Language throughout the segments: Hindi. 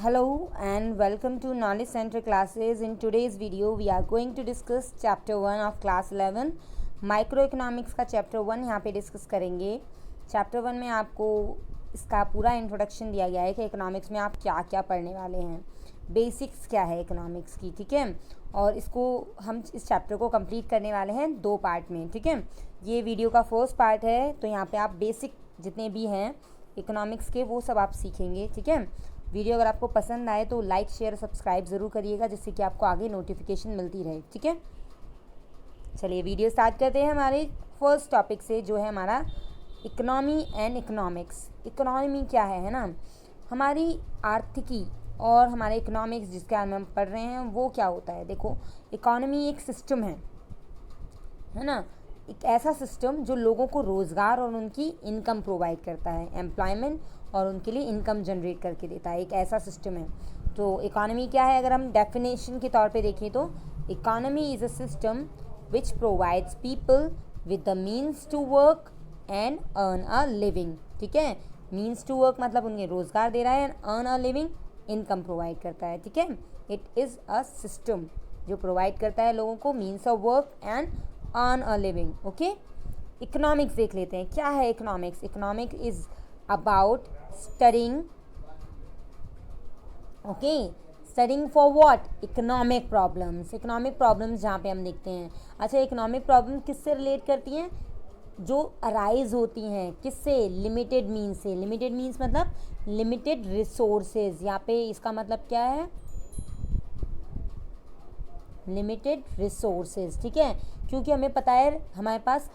Hello and welcome to Knowledge Center classes. In today's video, we are going to discuss chapter 1 of class 11. Microeconomics का chapter 1 यहाँ पे डिस्कस करेंगे. chapter 1 में आपको इसका पूरा इंट्रोडक्शन दिया गया है कि इकोनॉमिक्स में आप क्या क्या पढ़ने वाले हैं, बेसिक्स क्या है इकोनॉमिक्स की, ठीक है. और इसको हम इस चैप्टर को कंप्लीट करने वाले हैं 2 पार्ट में, ठीक है. ये वीडियो का फर्स्ट पार्ट है, तो यहाँ पे आप बेसिक जितने भी हैं इकोनॉमिक्स के वो सब आप सीखेंगे, ठीक है. वीडियो अगर आपको पसंद आए तो लाइक शेयर सब्सक्राइब ज़रूर करिएगा, जिससे कि आपको आगे नोटिफिकेशन मिलती रहे, ठीक है. चलिए वीडियो स्टार्ट करते हैं हमारे फर्स्ट टॉपिक से, जो है हमारा इकोनॉमी एंड इकोनॉमिक्स. इकोनॉमी क्या है ना, हमारी आर्थिकी और हमारे इकोनॉमिक्स जिसके बारे में हम पढ़ रहे हैं वो क्या होता है. देखो, इकोनॉमी एक सिस्टम है ना, एक ऐसा सिस्टम जो लोगों को रोज़गार और उनकी इनकम प्रोवाइड करता है, एम्प्लॉयमेंट और उनके लिए इनकम जनरेट करके देता है, एक ऐसा सिस्टम है. तो इकोनॉमी क्या है, अगर हम डेफिनेशन के तौर पे देखें तो economy is a system which provides people with the means to work and earn a living, ठीक है. मीन्स टू वर्क मतलब उन्हें रोज़गार दे रहा है, and earn a living income provide करता है, ठीक है. इट इज़ अ सिस्टम जो प्रोवाइड करता है लोगों को means of work and earn a living. Okay, economics देख लेते हैं. क्या है economics. Economics is about studying, okay, studying for what, economic problems. Economic problems जहाँ पे हम देखते हैं. अच्छा, इकोनॉमिक प्रॉब्लम किससे रिलेट करती हैं, जो अराइज होती हैं किससे, लिमिटेड मीन्स से. लिमिटेड मीन्स मतलब लिमिटेड रिसोर्सेज. यहाँ पे इसका मतलब क्या है, लिमिटेड रिसोर्सेज, ठीक है. क्योंकि हमें पता है हमारे पास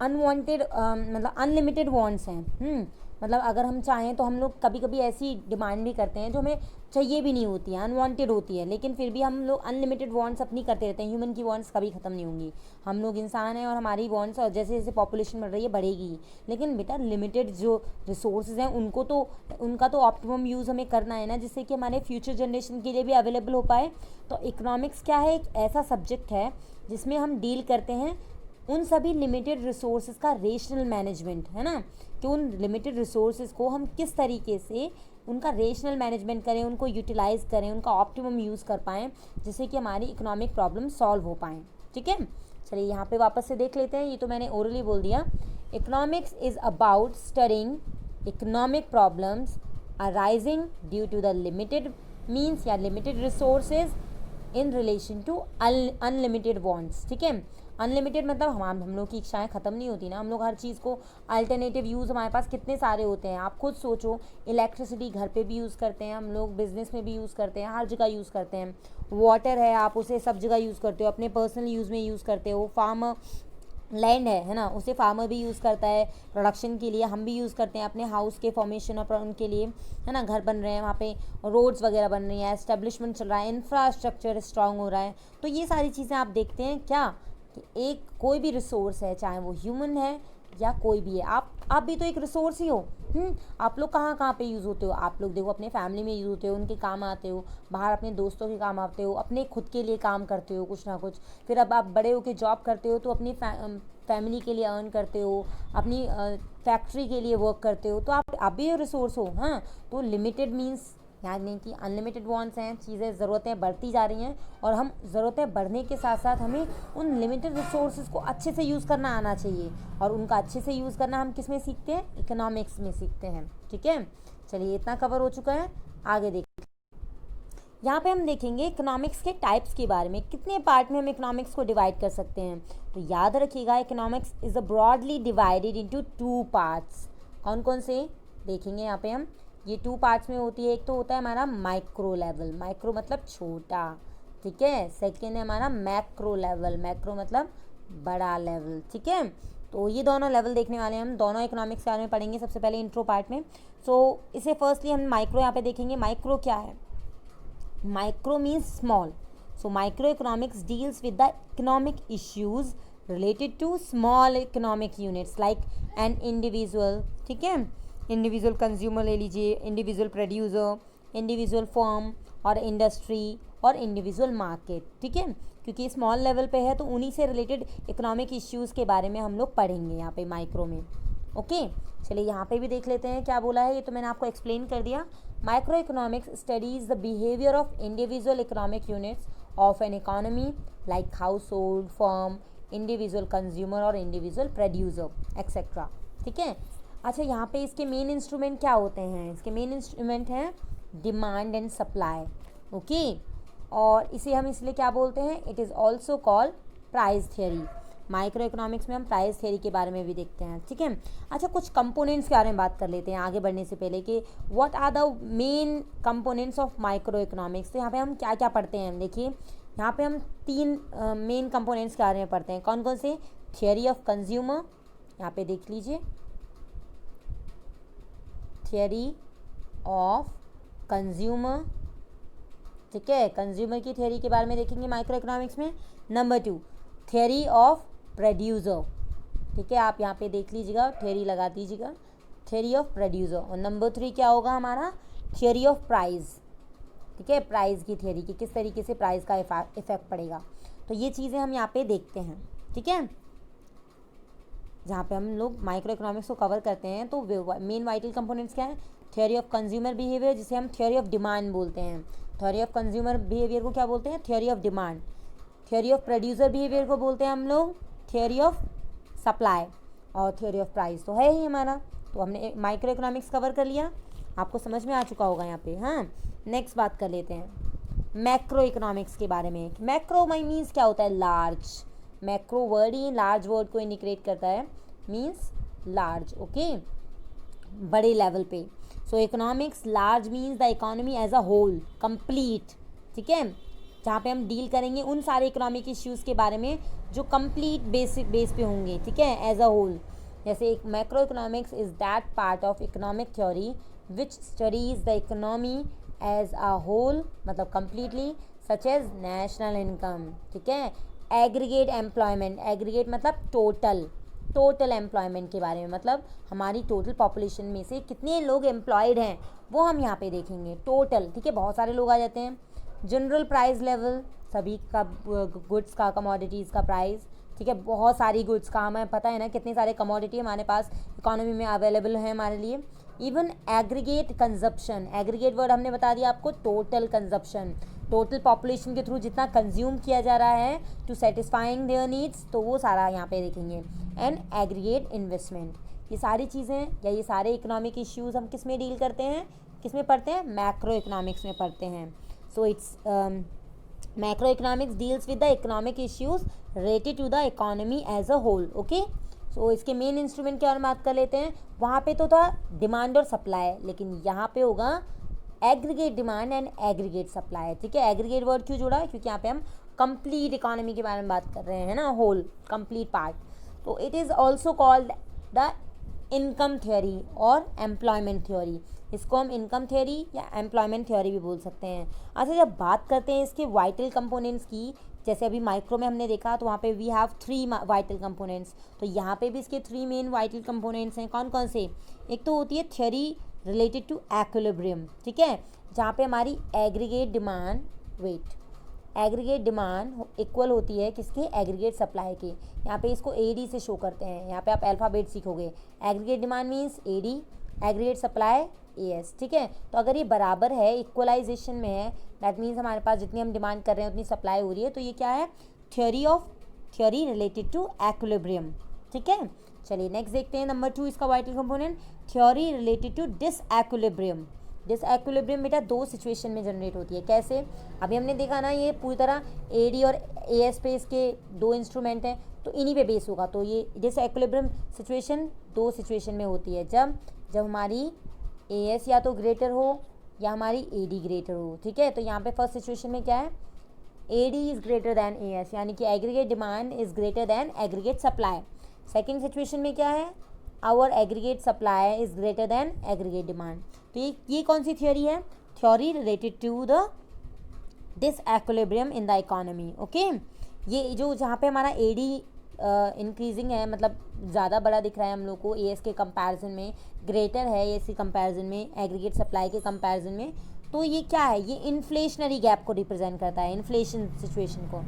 अनवांटेड मतलब अनलिमिटेड वांट्स हैं. मतलब अगर हम चाहें तो हम लोग कभी कभी ऐसी डिमांड भी करते हैं जो हमें चाहिए भी नहीं होती है, अनवांटेड होती है, लेकिन फिर भी हम लोग अनलिमिटेड वांट्स अपनी करते रहते हैं. ह्यूमन की वांट्स कभी ख़त्म नहीं होंगी. हम लोग इंसान हैं और हमारी वांट्स और जैसे जैसे पॉपुलेशन बढ़ रही है बढ़ेगी. लेकिन बेटा लिमिटेड जो रिसोर्सेज हैं उनका तो ऑप्टिमम यूज़ हमें करना है ना, जिससे कि हमारे फ्यूचर जनरेशन के लिए भी अवेलेबल हो पाए. तो इकोनॉमिक्स क्या है, एक ऐसा सब्जेक्ट है जिसमें हम डील करते हैं उन सभी लिमिटेड रिसोर्सेज का रेशनल मैनेजमेंट, है ना, कि उन लिमिटेड रिसोर्सेज को हम किस तरीके से उनका रेशनल मैनेजमेंट करें, उनको यूटिलाइज करें, उनका ऑप्टिमम यूज़ कर पाएँ, जिससे कि हमारी इकोनॉमिक प्रॉब्लम सॉल्व हो पाएँ, ठीक है. चलिए यहाँ पे वापस से देख लेते हैं. ये तो मैंने ओरली बोल दिया. Economics is about studying economic problems arising due to the limited means या limited resources in relation to unlimited wants, ठीक है. अनलिमिटेड मतलब हम लोग की इच्छाएं ख़त्म नहीं होती ना. हम लोग हर चीज़ को अल्टरनेटिव यूज़ हमारे पास कितने सारे होते हैं. आप खुद सोचो, इलेक्ट्रिसिटी घर पे भी यूज़ करते हैं हम लोग, बिज़नेस में भी यूज़ करते हैं, हर जगह यूज़ करते हैं. वाटर है, आप उसे सब जगह यूज़ करते हो, अपने पर्सनल यूज़ में यूज़ करते हो. फार्मर लैंड है ना, उसे फार्मर भी यूज़ करता है प्रोडक्शन के लिए. हम भी यूज़ करते हैं अपने हाउस के फॉर्मेशन और उनके लिए, है ना. घर बन रहे हैं, वहाँ पे रोड्स वगैरह बन रही हैं, एस्टेब्लिशमेंट चल रहा है, इंफ्रास्ट्रक्चर स्ट्रांग हो रहा है. तो ये सारी चीज़ें आप देखते हैं क्या, कि एक कोई भी रिसोर्स है, चाहे वो ह्यूमन है या कोई भी है, आप भी तो एक रिसोर्स ही हो. आप लोग कहाँ कहाँ पे यूज़ होते हो. आप लोग देखो अपने फैमिली में यूज़ होते हो, उनके काम आते हो, बाहर अपने दोस्तों के काम आते हो, अपने खुद के लिए काम करते हो कुछ ना कुछ. फिर अब आप बड़े होकर जॉब करते हो तो अपनी फैमिली के लिए अर्न करते हो, अपनी फैक्ट्री के लिए वर्क करते हो. तो आप भी रिसोर्स हो. हाँ, तो लिमिटेड मीन्स यानी कि अनलिमिटेड वांट्स हैं, चीज़ें ज़रूरतें बढ़ती जा रही हैं, और हम ज़रूरतें बढ़ने के साथ साथ हमें उन लिमिटेड रिसोर्सेज को अच्छे से यूज़ करना आना चाहिए. और उनका अच्छे से यूज़ करना हम किस में सीखते हैं, इकोनॉमिक्स में सीखते हैं, ठीक है. चलिए इतना कवर हो चुका है, आगे देखिए. यहाँ पे हम देखेंगे इकोनॉमिक्स के टाइप्स के बारे में, कितने पार्ट में हम इकोनॉमिक्स को डिवाइड कर सकते हैं. तो याद रखिएगा, economics is a broadly divided into 2 parts. कौन कौन से देखेंगे यहाँ पे हम, ये 2 पार्ट्स में होती है. एक तो होता है हमारा माइक्रो लेवल, माइक्रो मतलब छोटा, ठीक है. सेकेंड है हमारा मैक्रो लेवल, मैक्रो मतलब बड़ा लेवल, ठीक है. तो ये दोनों लेवल देखने वाले हैं हम, दोनों इकोनॉमिक्स के बारे में पढ़ेंगे. सबसे पहले इंट्रो पार्ट में. सो इसे फर्स्टली हम माइक्रो यहाँ पे देखेंगे. माइक्रो क्या है, micro means small. So micro economics deals with the economic issues related to small economic units like an individual, ठीक है. इंडिविजुअल कंज्यूमर ले लीजिए, इंडिविजुअल प्रोड्यूसर, इंडिविजुअल फर्म और इंडस्ट्री और इंडिविजुअल मार्केट, ठीक है. क्योंकि स्मॉल लेवल पे है तो उन्हीं से रिलेटेड इकोनॉमिक इश्यूज़ के बारे में हम लोग पढ़ेंगे यहाँ पे माइक्रो में. ओके, चलिए यहाँ पे भी देख लेते हैं क्या बोला है. ये तो मैंने आपको एक्सप्लेन कर दिया. Micro economics studies the behaviour of individual economic units of an economy like house hold, firm, individual consumer और इंडिविजुअल प्रोड्यूसर एक्सेट्रा। ठीक है। अच्छा, यहाँ पे इसके मेन इंस्ट्रूमेंट क्या होते हैं? इसके मेन इंस्ट्रूमेंट हैं डिमांड एंड सप्लाई। ओके, और इसे हम इसलिए क्या बोलते हैं? It is also called price theory. Micro economics में हम प्राइस थियरी के बारे में भी देखते हैं। ठीक है। अच्छा, कुछ कंपोनेंट्स के बारे में बात कर लेते हैं आगे बढ़ने से पहले कि what are the main components of micro economics. तो यहाँ पे हम क्या क्या पढ़ते हैं? देखिए, यहाँ पे हम 3 मेन कंपोनेंट्स के बारे में पढ़ते हैं। कौन कौन से? थियरी ऑफ कंज्यूमर, यहाँ पे देख लीजिए, थियरी ऑफ कंज्यूमर। ठीक है, कंज्यूमर की थियरी के बारे में देखेंगे माइक्रो इकोनॉमिक्स में। Number 2 theory of producer. ठीक है, आप यहाँ पे देख लीजिएगा, थियरी लगा दीजिएगा, थियरी ऑफ प्रोड्यूसर। और नंबर 3 क्या होगा हमारा? Theory of price. ठीक है, प्राइस की थियरी कि किस तरीके से प्राइस का इफेक्ट पड़ेगा। तो ये चीज़ें हम यहाँ पे देखते हैं। ठीक है, जहाँ पे हम लोग माइक्रो इकोनॉमिक्स को कवर करते हैं। तो मेन वाइटल कंपोनेंट्स क्या है? थियरी ऑफ कंज्यूमर बिहेवियर, जिसे हम थियरी ऑफ डिमांड बोलते हैं। थियरी ऑफ कंज्यूमर बिहेवियर को क्या बोलते हैं? Theory of demand. Theory of producer behaviour को बोलते हैं हम लोग थियरी ऑफ सप्लाई। और थियरी ऑफ प्राइस तो है ही हमारा। तो हमने माइक्रो इकोनॉमिक्स कवर कर लिया, आपको समझ में आ चुका होगा यहाँ पे। हाँ, नेक्स्ट बात कर लेते हैं मैक्रो इकोनॉमिक्स के बारे में। मैक्रो मीन्स क्या होता है? लार्ज। मैक्रो वर्ड ही लार्ज वर्ड को इंडिकेट करता है, मीन्स लार्ज। ओके, बड़े लेवल पे। So economics large means the economy as a whole, complete. ठीक है, जहाँ पे हम डील करेंगे उन सारे इकोनॉमिक इश्यूज़ के बारे में जो कंप्लीट बेस पे होंगे। ठीक है, एज अ होल। जैसे एक macro economics is that part of economic theory which studies the economy as a whole, मतलब completely, such as national income. ठीक है, एग्रीगेट एम्प्लॉयमेंट, एग्रीगेट मतलब टोटल एम्प्लॉयमेंट के बारे में, मतलब हमारी टोटल पॉपुलेशन में से कितने लोग एम्प्लॉयड हैं वो हम यहाँ पे देखेंगे टोटल। ठीक है, बहुत सारे लोग आ जाते हैं। जनरल प्राइस लेवल, सभी का गुड्स का, कमोडिटीज़ का प्राइस। ठीक है, बहुत सारी गुड्स का, हमें पता है ना कितने सारे कमोडिटी हमारे पास इकोनॉमी में अवेलेबल है हमारे लिए। Even aggregate consumption, aggregate word हमने बता दिया आपको, टोटल कंजप्शन, टोटल पॉपुलेशन के थ्रू जितना कंज्यूम किया जा रहा है टू सेटिस्फाइंग देयर नीड्स, तो वो सारा यहाँ पे देखेंगे। एंड एग्रीगेट इन्वेस्टमेंट, ये सारी चीज़ें या ये सारे इकोनॉमिक इश्यूज़ हम किस में डील करते हैं, किस में पढ़ते हैं? मैक्रो इकोनॉमिक्स में पढ़ते हैं। So it's macro economics deals with the economic issues related to the economy as a whole. Okay, so इसके मेन इंस्ट्रूमेंट के बारे में बात कर लेते हैं। वहाँ पे तो था डिमांड और सप्लाई, लेकिन यहाँ पे होगा aggregate demand and aggregate supply. ठीक है, एग्रीगेट वर्ड क्यों जोड़ा है? क्योंकि यहाँ पे हम कंप्लीट इकोनॉमी के बारे में बात कर रहे हैं ना, होल, कंप्लीट पार्ट। तो it is also called the income theory और एम्प्लॉयमेंट थ्योरी। इसको हम इनकम थ्योरी या एम्प्लॉयमेंट थ्योरी भी बोल सकते हैं। अच्छा, जब बात करते हैं इसके वाइटल कंपोनेंट्स की, जैसे अभी माइक्रो में हमने देखा तो वहाँ पे वी हैव 3 वाइटल कंपोनेंट्स, तो यहाँ पे भी इसके 3 मेन वाइटल कंपोनेंट्स हैं। कौन कौन से? एक तो होती है थ्योरी रिलेटेड टू एक्विलिब्रियम। ठीक है, जहाँ पे हमारी aggregate demand, aggregate demand equal होती है किसके? एग्रीगेट सप्लाई के। यहाँ पे इसको AD से शो करते हैं, यहाँ पे आप अल्फ़ाबेट सीखोगे। Aggregate demand means AD, aggregate supply AS। ठीक है, तो अगर ये बराबर है, इक्वलाइजेशन में है, दैट मीन्स हमारे पास जितनी हम डिमांड कर रहे हैं उतनी सप्लाई हो रही है, तो ये क्या है? Theory related to equilibrium. ठीक है, चलिए नेक्स्ट देखते हैं नंबर 2 इसका vital component, theory related to disequilibrium. Disequilibrium बेटा 2 सिचुएशन में जनरेट होती है। कैसे? अभी हमने देखा ना, ये पूरी तरह AD और AS पे इसके 2 इंस्ट्रूमेंट हैं, तो इन्हीं पे बेस होगा। तो ये डिसएक्विलिब्रियम सिचुएशन 2 सिचुएशन में होती है, जब हमारी AS या तो ग्रेटर हो या हमारी AD ग्रेटर हो। ठीक है, तो यहाँ पे फर्स्ट सिचुएशन में क्या है? AD is greater than AS, यानी कि aggregate demand is greater than aggregate supply. Second situation में क्या है? Our aggregate supply is greater than aggregate demand. तो ये कौन सी थ्योरी है? Theory related to the disequilibrium in the economy. Okay, ये जो जहाँ पे हमारा AD इंक्रीजिंग है, मतलब ज़्यादा बड़ा दिख रहा है हम लोग को AS के कंपैरिजन में, ग्रेटर है AS के कंपैरिजन में, एग्रीगेट सप्लाई के कंपैरिजन में, तो ये क्या है? ये इन्फ्लेशनरी गैप को रिप्रेजेंट करता है, इन्फ्लेशन सिचुएशन को,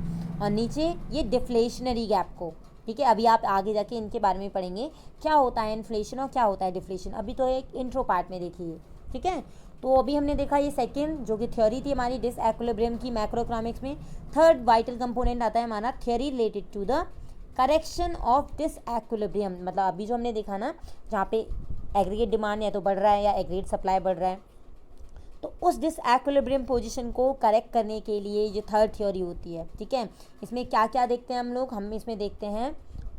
और नीचे ये डिफ्लेशनरी गैप को। ठीक है, अभी आप आगे जाके इनके बारे में पढ़ेंगे क्या होता है इन्फ्लेशन और क्या होता है डिफ्लेशन, अभी तो एक इंट्रो पार्ट में देखिए। ठीक है, तो अभी हमने देखा ये सेकंड जो कि थ्योरी थी हमारी डिसइक्विलिब्रियम की मैक्रो इकोनॉमिक्स में। थर्ड वाइटल कंपोनेंट आता है हमारा theory related to the correction of disequilibrium. मतलब अभी जो हमने देखा ना, जहाँ पे एग्रीगेट डिमांड या तो बढ़ रहा है या एग्रीगेट सप्लाई बढ़ रहा है, तो उस डिसइक्विलिब्रियम पोजीशन को करेक्ट करने के लिए ये थर्ड थ्योरी होती है। ठीक है, इसमें क्या क्या देखते हैं हम इसमें देखते हैं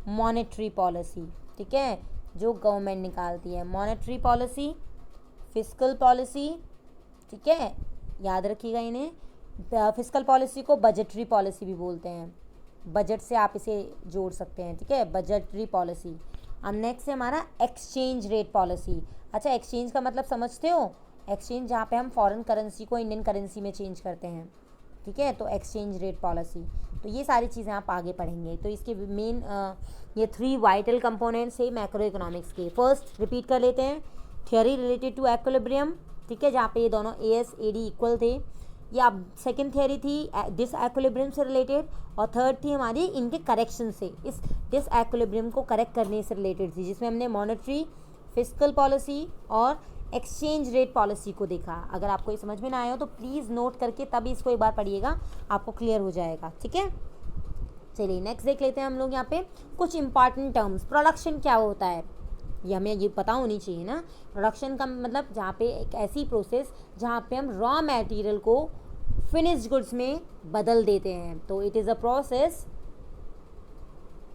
मॉनेटरी पॉलिसी। ठीक है, जो गवर्नमेंट निकालती है, मॉनेटरी पॉलिसी, फिस्कल पॉलिसी। ठीक है, याद रखिएगा इन्हें। फिस्कल पॉलिसी को बजटरी पॉलिसी भी बोलते हैं, बजट से आप इसे जोड़ सकते हैं। ठीक है, बजटरी पॉलिसी। अब नेक्स्ट है हमारा एक्सचेंज रेट पॉलिसी। अच्छा, एक्सचेंज का मतलब समझते हो? एक्सचेंज जहाँ पे हम फॉरेन करेंसी को इंडियन करेंसी में चेंज करते हैं। ठीक है, तो एक्सचेंज रेट पॉलिसी। तो ये सारी चीज़ें आप आगे पढ़ेंगे। तो इसके मेन ये 3 वाइटल कंपोनेंट्स है मैक्रो इकोनॉमिक्स के। फर्स्ट रिपीट कर लेते हैं, थ्योरी रिलेटेड टू इक्विलिब्रियम। ठीक है, जहाँ पे ये दोनों AS/AD इक्वल थे। ये अब सेकेंड थ्योरी थी डिसइक्विलिब्रियम से रिलेटेड, और थर्ड थी हमारी इनके करेक्शन से, इस डिसइक्विलिब्रियम को करेक्ट करने से रिलेटेड थी, जिसमें हमने मॉनेटरी, फिस्कल पॉलिसी और एक्सचेंज रेट पॉलिसी को देखा। अगर आपको ये समझ में ना आया हो तो प्लीज़ नोट करके तभी इसको एक बार पढ़िएगा, आपको क्लियर हो जाएगा। ठीक है, चलिए नेक्स्ट देख लेते हैं हम लोग यहाँ पे कुछ इंपॉर्टेंट टर्म्स। प्रोडक्शन क्या होता है, ये हमें ये पता होनी चाहिए ना। प्रोडक्शन का मतलब जहाँ पे एक ऐसी प्रोसेस जहाँ पे हम रॉ मटेरियल को फिनिश्ड गुड्स में बदल देते हैं। तो it is a process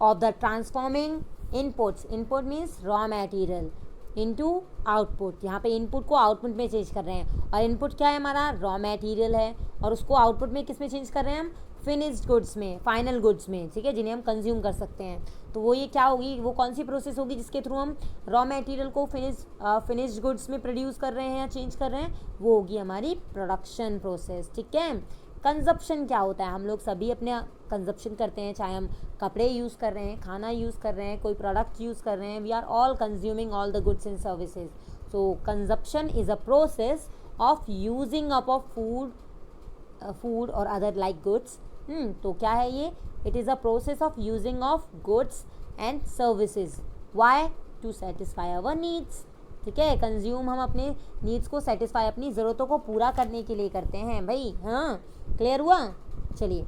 of the transforming inputs, input means raw material, into output. यहाँ पे इनपुट को आउटपुट में चेंज कर रहे हैं, और इनपुट क्या है हमारा? रॉ मटेरियल है, और उसको आउटपुट में किस में चेंज कर रहे हैं हम? फिनिश्ड गुड्स में, फाइनल गुड्स में। ठीक है, जिन्हें हम कंज्यूम कर सकते हैं। तो वो ये क्या होगी, वो कौन सी प्रोसेस होगी जिसके थ्रू हम रॉ मटेरियल को फिनिश्ड गुड्स में प्रोड्यूस कर रहे हैं या चेंज कर रहे हैं? वो होगी हमारी प्रोडक्शन प्रोसेस। ठीक है, कंजप्शन क्या होता है? हम लोग सभी अपने कंजप्शन करते हैं, चाहे हम कपड़े यूज़ कर रहे हैं, खाना यूज़ कर रहे हैं, कोई प्रोडक्ट यूज़ कर रहे हैं, we are all consuming all the goods and services. So consumption is a process of using up of food और अदर लाइक गुड्स। तो क्या है ये? It is a process of using of goods and services. Why? To satisfy our needs. ठीक है, कंज्यूम हम अपने नीड्स को सेटिस्फाई, अपनी ज़रूरतों को पूरा करने के लिए करते हैं भाई। हाँ, क्लियर हुआ? चलिए,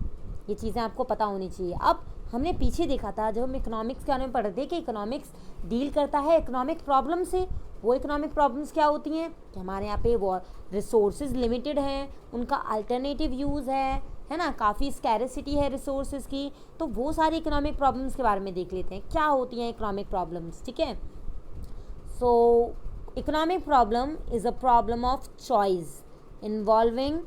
ये चीज़ें आपको पता होनी चाहिए। अब हमने पीछे देखा था जब हम इकोनॉमिक्स के बारे में पढ़ रहे थे कि इकोनॉमिक्स डील करता है इकोनॉमिक प्रॉब्लम से। वो इकोनॉमिक प्रॉब्लम्स क्या होती हैं कि हमारे यहाँ पे वो रिसोर्सेज लिमिटेड हैं, उनका अल्टरनेटिव यूज़ है ना, काफ़ी स्कैरिसिटी है रिसोर्सेज की। तो वो सारी इकोनॉमिक प्रॉब्लम्स के बारे में देख लेते हैं, क्या होती हैं इकोनॉमिक प्रॉब्लम्स। ठीक है, सो economic problem is a problem of choice involving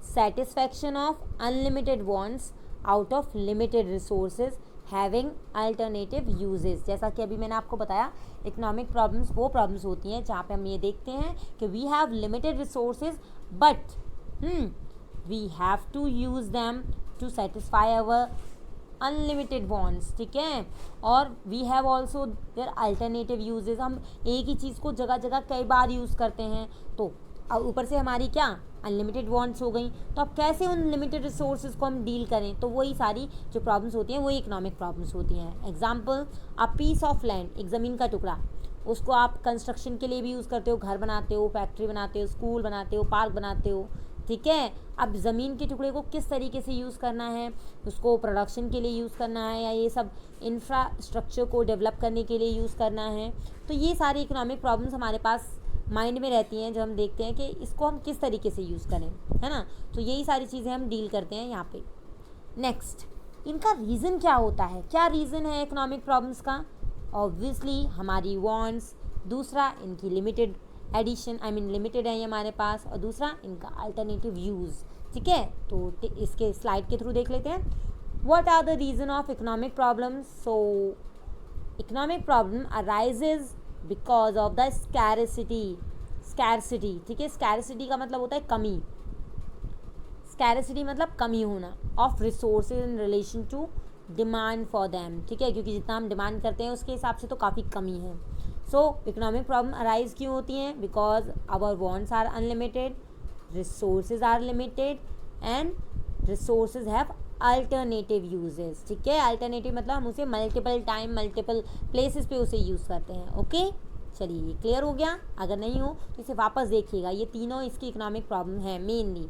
satisfaction of unlimited wants out of limited resources having alternative uses। जैसा कि अभी मैंने आपको बताया, इकोनॉमिक प्रॉब्लम्स वो प्रॉब्लम्स होती हैं जहाँ पे हम ये देखते हैं कि we have limited resources but we have to use them to satisfy our unlimited wants. ठीक है, और we have also their alternative uses. हम एक ही चीज़ को जगह जगह कई बार यूज़ करते हैं, तो ऊपर से हमारी क्या अनलिमिटेड वॉन्ट्स हो गई। तो अब कैसे उन लिमिटेड रिसोर्सेज को हम डील करें? तो वही सारी जो प्रॉब्लम्स होती हैं वही इकोनॉमिक प्रॉब्लम्स होती हैं। Example, a piece of land, एक ज़मीन का टुकड़ा, उसको आप कंस्ट्रक्शन के लिए भी यूज़ करते हो, घर बनाते हो, फैक्ट्री बनाते हो, स्कूल बनाते हो, पार्क बनाते हो। ठीक है, अब ज़मीन के टुकड़े को किस तरीके से यूज़ करना है, उसको प्रोडक्शन के लिए यूज़ करना है या ये सब इंफ्रास्ट्रक्चर को डेवलप करने के लिए यूज़ करना है। तो ये सारी इकोनॉमिक प्रॉब्लम्स हमारे पास माइंड में रहती हैं जब हम देखते हैं कि इसको हम किस तरीके से यूज़ करें, है ना। तो यही सारी चीज़ें हम डील करते हैं यहाँ पे। नेक्स्ट, इनका रीज़न क्या होता है? क्या रीज़न है इकोनॉमिक प्रॉब्लम्स का? ऑब्वियसली हमारी वांट्स, दूसरा इनकी limited edition, I mean limited है ये हमारे पास, और दूसरा इनका अल्टरनेटिव यूज़। ठीक है, तो इसके स्लाइड के थ्रू देख लेते हैं। What are the reason of economic problems? So economic problem arises because of the scarcity. ठीक है, स्कैरसिटी का मतलब होता है कमी, स्कैरसिटी मतलब कमी होना, of resources in relation to demand for them. ठीक है, क्योंकि जितना हम डिमांड करते हैं उसके हिसाब से तो काफ़ी कमी है। सो इकोनॉमिक प्रॉब्लम अराइज क्यों होती हैं? Because our wants are unlimited, resources are limited and resources have alternative uses. ठीक है, अल्टरनेटिव मतलब हम उसे मल्टीपल टाइम मल्टीपल प्लेसेस पे उसे यूज़ करते हैं। ओके, चलिए ये क्लियर हो गया, अगर नहीं हो तो इसे वापस देखिएगा, ये तीनों इसकी इकोनॉमिक प्रॉब्लम है मेनली।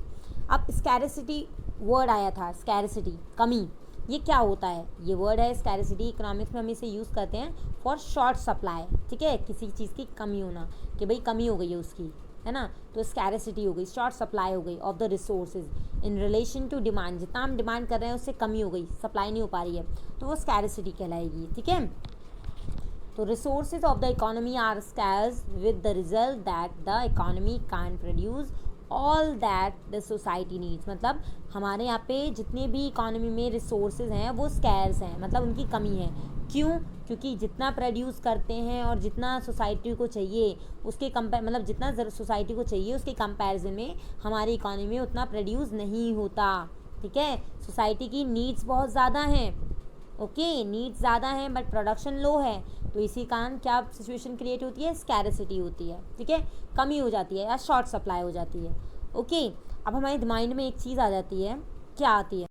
अब स्कैरसिटी वर्ड आया था, स्कैरसिटी कमी, ये क्या होता है? ये वर्ड है स्कैरसिटी, इकोनॉमिक्स में हम इसे यूज़ करते हैं फॉर शॉर्ट सप्लाई, ठीक है, किसी चीज़ की कमी होना, कि भाई कमी हो गई है उसकी, है ना, तो स्कैरसिटी हो गई, शॉर्ट सप्लाई हो गई of the resources in relation to demand, जितना हम डिमांड कर रहे हैं उससे कमी हो गई, सप्लाई नहीं हो पा रही है, तो वो स्कैरसिटी कहलाएगी, ठीक है। तो resources of the economy are scarce with the result that the economy can produce all that the society needs, मतलब हमारे यहाँ पे जितने भी इकोनॉमी में रिसोर्सेज हैं वो स्कैर्स हैं, मतलब उनकी कमी है। क्यों? क्योंकि जितना प्रोड्यूस करते हैं और जितना सोसाइटी को चाहिए उसके मतलब जितना सोसाइटी को चाहिए उसके कंपैरिजन में हमारी इकोनॉमी में उतना प्रोड्यूस नहीं होता, ठीक है। सोसाइटी की नीड्स बहुत ज़्यादा हैं, ओके, नीड्स ज़्यादा हैं बट प्रोडक्शन लो है, तो इसी कारण क्या सिचुएशन क्रिएट होती है? स्कैरसिटी होती है, ठीक है, कमी हो जाती है या शॉर्ट सप्लाई हो जाती है, ओके। अब हमारे माइंड में एक चीज़ आ जाती है, क्या आती है?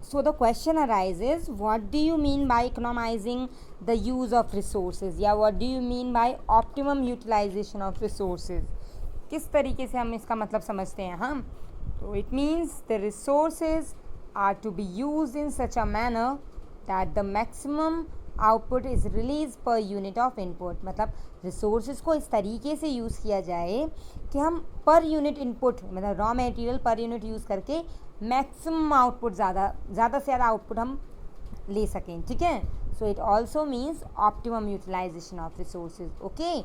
So the question arises, what do you mean by economizing the use of resources, या what do you mean by optimum utilization of resources? किस तरीके से हम इसका मतलब समझते हैं हम? तो it means the resources are to be used in such a manner that the maximum output is released per unit of input, मतलब रिसोर्सेज को इस तरीके से यूज़ किया जाए कि हम पर यूनिट इनपुट, मतलब raw material per unit use करके मैक्सिमम आउटपुट, ज़्यादा से ज़्यादा आउटपुट हम ले सकें, ठीक है। So it also means optimum utilisation of resources, okay.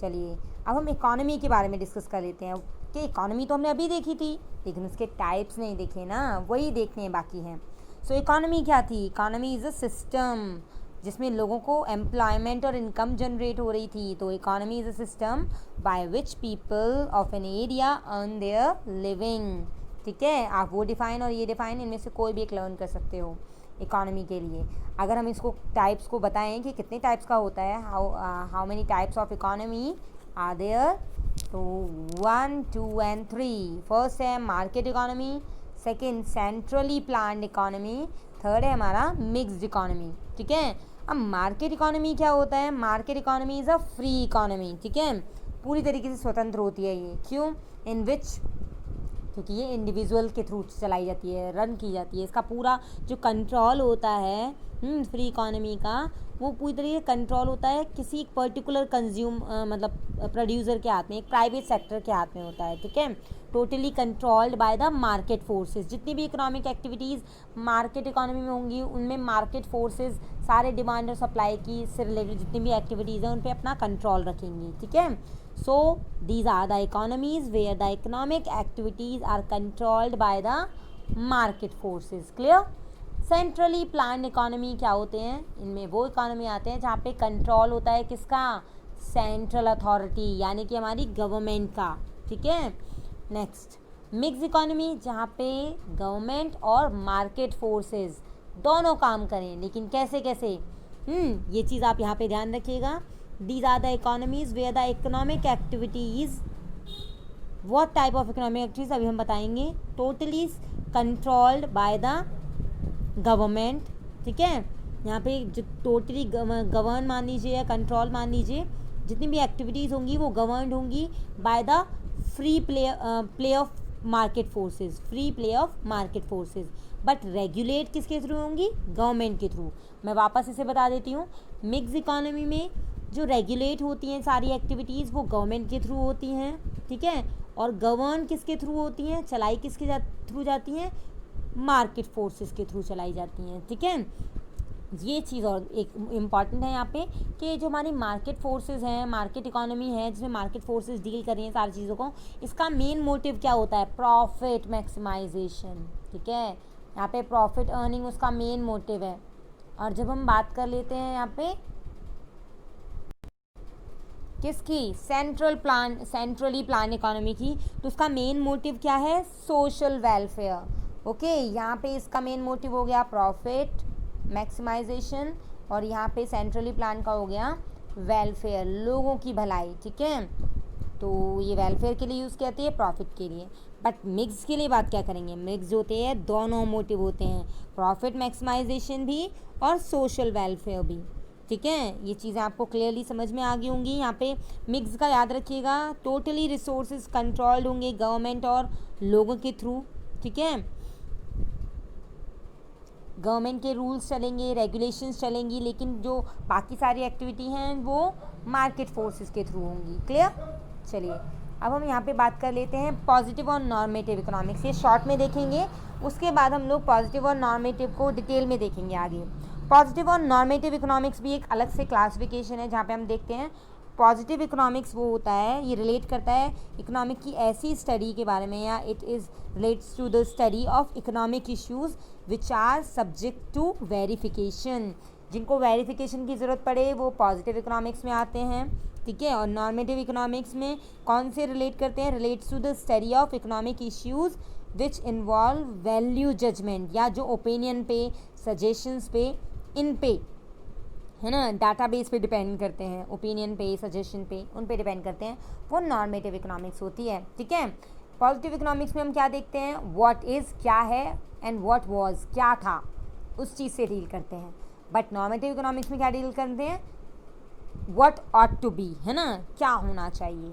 चलिए अब हम इकोनॉमी के बारे में डिस्कस कर लेते हैं, कि इकोनॉमी तो हमने अभी देखी थी लेकिन उसके टाइप्स नहीं देखे ना, वही देखने बाकी हैं। सो इकोनॉमी क्या थी? इकोनॉमी इज़ अ सिस्टम जिसमें लोगों को एम्प्लॉयमेंट और इनकम जनरेट हो रही थी, तो economy is a system by which people of an area earn their living, ठीक है। आप वो डिफ़ाइन और ये डिफ़ाइन, इनमें से कोई भी एक लर्न कर सकते हो इकोनॉमी के लिए। अगर हम इसको टाइप्स को बताएं कि कितने टाइप्स का होता है, how many types of economy are there, तो 1, 2 एंड 3। फर्स्ट है market economy, second centrally planned economy, third है हमारा मिक्स्ड इकोनॉमी, ठीक है। अब मार्केट इकोनॉमी क्या होता है? Market economy is a free economy, ठीक है, पूरी तरीके से स्वतंत्र होती है ये। क्यों? इन विच, क्योंकि ये इंडिविजुअल के थ्रू चलाई जाती है, रन की जाती है, इसका पूरा जो कंट्रोल होता है फ्री इकोनॉमी का, वो पूरी तरीके से कंट्रोल होता है किसी पर्टिकुलर मतलब प्रोड्यूसर के हाथ में, एक प्राइवेट सेक्टर के हाथ में होता है, ठीक है। Totally controlled by the market forces. जितनी भी इकोनॉमिक एक्टिविटीज़ मार्केट इकोनॉमी में होंगी उनमें मार्केट फोर्सेस सारे डिमांड और सप्लाई की से रिलेटेड जितनी भी एक्टिविटीज़ हैं उन पर अपना कंट्रोल रखेंगी, ठीक है। So these are the economies where the economic activities are controlled by the market forces. Clear? Centrally planned economy क्या होते हैं? इनमें वो इकोनॉमी आते हैं जहाँ पे कंट्रोल होता है किसका? सेंट्रल अथॉरिटी, यानी कि हमारी गवर्नमेंट का, ठीक है। नेक्स्ट मिक्स इकोनॉमी, जहाँ पे गवर्नमेंट और मार्केट फोर्सेस दोनों काम करें, लेकिन कैसे कैसे? ये चीज़ आप यहाँ पे ध्यान रखिएगा। These are the economies where the economic activities, what type of economic activities अभी हम बताएंगे, totally controlled by the government, ठीक है। यहाँ पे जो टोटली गवर्न मान लीजिए या कंट्रोल मान लीजिए, जितनी भी एक्टिविटीज़ होंगी वो गवर्नड होंगी by the free play of market forces, free play of market forces, but regulate किसके थ्रू होंगी? गवर्नमेंट के थ्रू। मैं वापस इसे बता देती हूँ, मिक्स इकोनॉमी में जो रेगुलेट होती हैं सारी एक्टिविटीज़ वो गवर्नमेंट के थ्रू होती हैं, ठीक है, और गवर्न किसके थ्रू होती हैं, चलाई किसके थ्रू जाती हैं? मार्केट फोर्सेस के थ्रू चलाई जाती हैं, ठीक है। ये चीज़ और एक इम्पॉर्टेंट है यहाँ पे कि जो हमारी मार्केट फोर्सेस हैं, मार्केट इकोनॉमी है जिसमें मार्केट फोर्सेस डील कर रही हैं सारी चीज़ों को, इसका मेन मोटिव क्या होता है? प्रॉफिट मैक्सिमाइजेशन, ठीक है। यहाँ पे प्रॉफिट अर्निंग उसका मेन मोटिव है। और जब हम बात कर लेते हैं यहाँ पे किसकी? सेंट्रली प्लान इकोनॉमी की, तो उसका मेन मोटिव क्या है? Social welfare, okay. यहाँ पे इसका मेन मोटिव हो गया प्रॉफिट मैक्सिमाइजेशन, और यहाँ पे सेंट्रली प्लान का हो गया वेलफेयर, लोगों की भलाई, ठीक है। तो ये वेलफेयर के लिए यूज़ करती है, प्रॉफिट के लिए। बट मिक्स के लिए बात क्या करेंगे? मिक्स होते हैं, दोनों मोटिव होते हैं, प्रॉफिट मैक्सिमाइजेशन भी और सोशल वेलफेयर भी, ठीक है, ये चीज़ें आपको क्लियरली समझ में आ गई होंगी। यहाँ पे मिक्स का याद रखिएगा, टोटली रिसोर्सेज कंट्रोल्ड होंगे गवर्नमेंट और लोगों के थ्रू। ठीक है, गवर्नमेंट के रूल्स चलेंगे, रेगुलेशंस चलेंगी, लेकिन जो बाकी सारी एक्टिविटी हैं वो मार्केट फोर्सेस के थ्रू होंगी। क्लियर? चलिए अब हम यहाँ पे बात कर लेते हैं पॉजिटिव और नॉर्मेटिव इकोनॉमिक्स। ये शॉर्ट में देखेंगे, उसके बाद हम लोग पॉजिटिव और नॉर्मेटिव को डिटेल में देखेंगे आगे। पॉजिटिव और नॉर्मेटिव इकोनॉमिक्स भी एक अलग से क्लासिफिकेशन है, जहाँ पे हम देखते हैं पॉजिटिव इकोनॉमिक्स वो होता है, ये रिलेट करता है इकोनॉमिक की ऐसी स्टडी के बारे में, या it is relates to the study of economic issues which are subject to verification. जिनको वेरिफिकेशन की ज़रूरत पड़े वो पॉजिटिव इकोनॉमिक्स में आते हैं। ठीक है, और नॉर्मेटिव इकोनॉमिक्स में कौन से रिलेट करते हैं? Relates to the study of economic issues which involve value judgement, या जो ओपिनियन पे, सजेशंस पे, इन पे, है ना, डाटाबेस पे डिपेंड करते हैं, ओपिनियन पे, सजेशन पे, उन पे डिपेंड करते हैं, वो नॉर्मेटिव इकोनॉमिक्स होती है। ठीक है, पॉजिटिव इकोनॉमिक्स में हम क्या देखते हैं? व्हाट इज़ क्या है, एंड व्हाट वाज क्या था, उस चीज़ से डील करते हैं। बट नॉर्मेटिव इकोनॉमिक्स में क्या डील करते हैं? व्हाट ऑट टू बी, है ना, क्या होना चाहिए।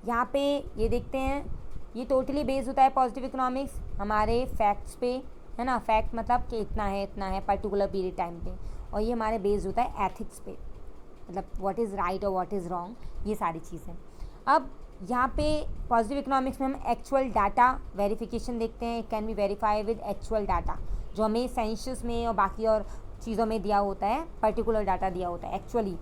यहाँ पे ये देखते हैं, ये टोटली बेस्ड होता है पॉजिटिव इकोनॉमिक्स हमारे फैक्ट्स पे, है ना, फैक्ट मतलब कि इतना है पर्टिकुलर पीरियड टाइम पे, और ये हमारे बेस्ड होता है एथिक्स पे, मतलब व्हाट इज़ राइट और व्हाट इज़ रॉन्ग, ये सारी चीज़ें। अब यहाँ पे पॉजिटिव इकोनॉमिक्स में हम एक्चुअल डाटा वेरिफिकेशन देखते हैं, can be verify with actual data, जो हमें सेंसस में और बाकी और चीज़ों में दिया होता है, पर्टिकुलर डाटा दिया होता है एक्चुअली।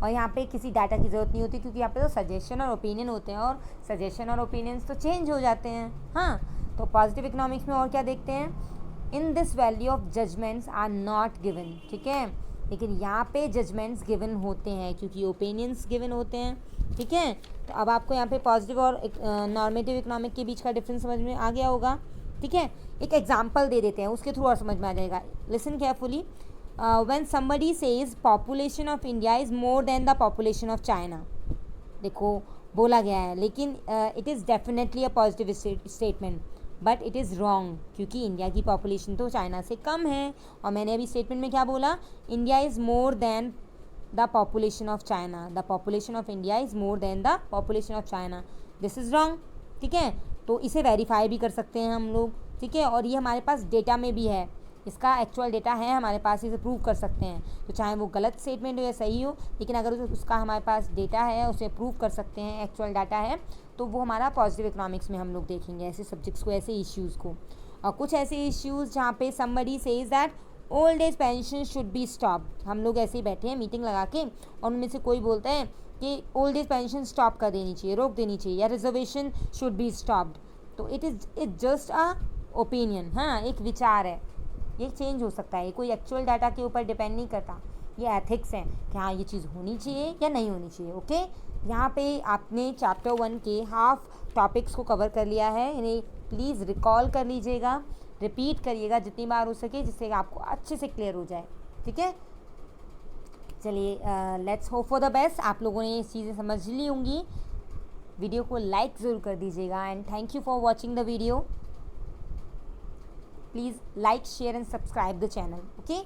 और यहाँ पे किसी डाटा की ज़रूरत नहीं होती, क्योंकि यहाँ पे तो सजेशन और ओपिनियन होते हैं, और सजेशन और ओपिनियंस तो चेंज हो जाते हैं। हाँ, तो पॉजिटिव इकोनॉमिक्स में और क्या देखते हैं? In this value of judgements are not given. ठीक है, लेकिन यहाँ पे जजमेंट्स गिवन होते हैं, क्योंकि ओपिनियंस गिवन होते हैं। ठीक है, तो अब आपको यहाँ पे पॉजिटिव और नॉर्मेटिव इकोनॉमिक के बीच का डिफरेंस समझ में आ गया होगा। ठीक है, एक एग्जाम्पल दे देते हैं, उसके थ्रू और समझ में आ जाएगा। Listen carefully. When somebody says population of India is more than the population of China, देखो बोला गया है, लेकिन it is definitely a positive statement, but it is wrong, क्योंकि इंडिया की पॉपुलेशन तो चाइना से कम है। और मैंने अभी स्टेटमेंट में क्या बोला? India is more than the population of China, the population of India is more than the population of China, this is wrong. ठीक है, तो इसे वेरीफाई भी कर सकते हैं हम लोग। ठीक है, और ये हमारे पास डेटा में भी है, इसका एक्चुअल डेटा है हमारे पास, इसे प्रूव कर सकते हैं। तो चाहे वो गलत स्टेटमेंट हो या सही हो, लेकिन अगर उसका हमारे पास डेटा है, उसे प्रूव कर सकते हैं, एक्चुअल डाटा है, तो वो हमारा पॉजिटिव इकोनॉमिक्स में हम लोग देखेंगे ऐसे सब्जेक्ट्स को, ऐसे इश्यूज़ को। और कुछ ऐसे इश्यूज़ जहाँ पे somebody says that old age pension should be stopped, हम लोग ऐसे ही बैठे हैं मीटिंग लगा के, और उनमें से कोई बोलता है कि ओल्ड एज पेंशन स्टॉप कर देनी चाहिए, रोक देनी चाहिए, या रिजर्वेशन शुड बी स्टॉप्ड, तो इट जस्ट अ ओपिनियन, हाँ, एक विचार है, ये चेंज हो सकता है, कोई एक्चुअल डाटा के ऊपर डिपेंड नहीं करता। ये एथिक्स हैं कि हाँ ये चीज़ होनी चाहिए या नहीं होनी चाहिए। ओके, यहाँ पे आपने चैप्टर 1 के हाफ टॉपिक्स को कवर कर लिया है, इन्हें प्लीज़ रिकॉल कर लीजिएगा, रिपीट करिएगा जितनी बार हो सके, जिससे आपको अच्छे से क्लियर हो जाए। ठीक है, चलिए let's hope for the best. आप लोगों ने ये चीज़ें समझ ली होंगी। वीडियो को लाइक ज़रूर कर दीजिएगा, and thank you for watching the video. Please like, share and subscribe the channel. Okay.